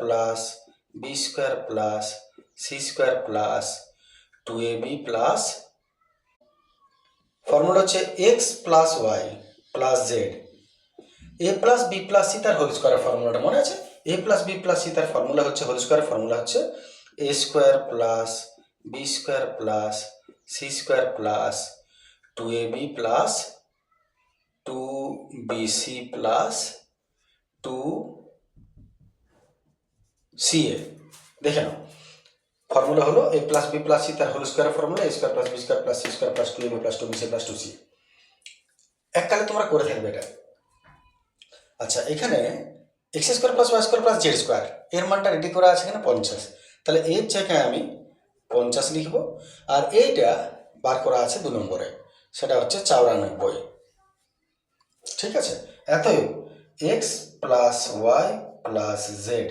Plus b square plus c square plus 2ab প্লাস formula হচ্ছে x plus y plus z a plus b plus c তার whole স্কোয়ারের ফর্মুলাটা মনে আছে? A plus b plus c তার formula হচ্ছে হোল স্কোয়ারের ফর্মুলা হচ্ছে a square plus b square plus c square plus 2ab plus 2bc plus 2ca। দেখে নাও, ফর্মুলা হলো a plus b plus c তার হোল স্কোয়ারের formula a square plus b square plus c square plus 2ab plus 2bc plus 2ca। এককালে তোমরা করে থাকবে এটা। আচ্ছা, এখানে x square plus y square plus z square এর মানটা রেডি করা আছে এখানে 50, তাহলে এর জায়গায় আমি 50 লিখব। আর এইটা বার করা আছে 2 নম্বরে, সেটা হচ্ছে 94। ঠিক আছে, এতএব x plus y plus Z